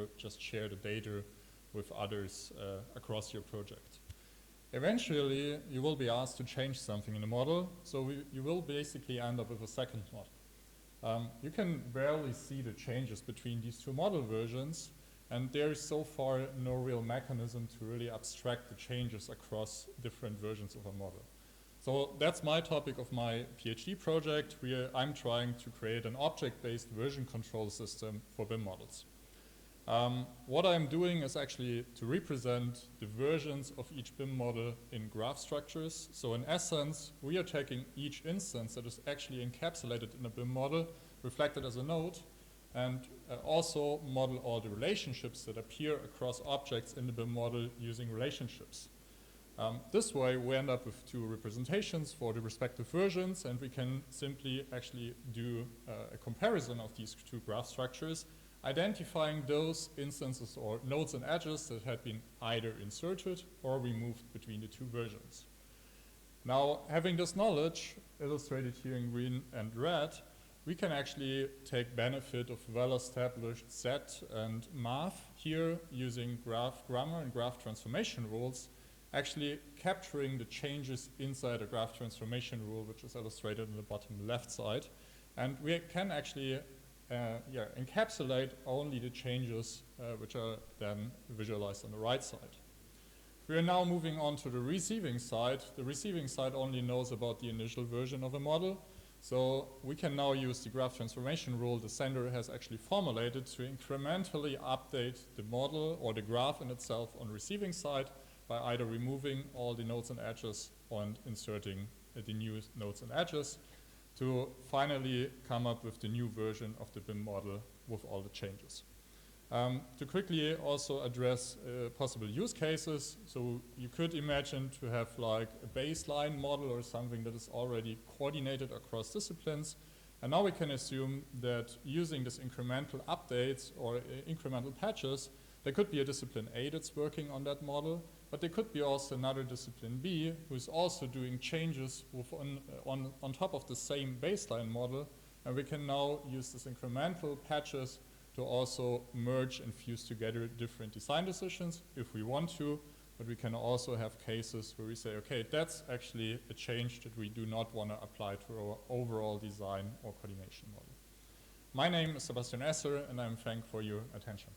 or just share the data with others across your project. Eventually, you will be asked to change something in the model, so you will basically end up with a second model. You can barely see the changes between these two model versions, and there is so far no real mechanism to really abstract the changes across different versions of a model. So that's my topic of my PhD project, where I'm trying to create an object-based version control system for BIM models. What I'm doing is actually to represent the versions of each BIM model in graph structures. So in essence, we are taking each instance that is actually encapsulated in a BIM model, reflected as a node, and also model all the relationships that appear across objects in the BIM model using relationships. This way, we end up with two representations for the respective versions, and we can simply actually do a comparison of these two graph structures, identifying those instances or nodes and edges that had been either inserted or removed between the two versions. Now, having this knowledge, illustrated here in green and red, we can actually take benefit of well-established set and math here using graph grammar and graph transformation rules, actually capturing the changes inside a graph transformation rule, which is illustrated on the bottom left side. And we can actually encapsulate only the changes which are then visualized on the right side. We are now moving on to the receiving side. The receiving side only knows about the initial version of a model. So we can now use the graph transformation rule the sender has actually formulated to incrementally update the model or the graph in itself on receiving side by either removing all the nodes and edges and inserting the new nodes and edges to finally come up with the new version of the BIM model with all the changes. To quickly also address possible use cases, so you could imagine to have like a baseline model or something that is already coordinated across disciplines, and now we can assume that using this incremental updates or incremental patches, there could be a discipline A that's working on that model, but there could be also another discipline B who's also doing changes on top of the same baseline model, and we can now use this incremental patches to also merge and fuse together different design decisions if we want to, but we can also have cases where we say, okay, that's actually a change that we do not want to apply to our overall design or coordination model. My name is Sebastian Esser, and I'm thankful for your attention.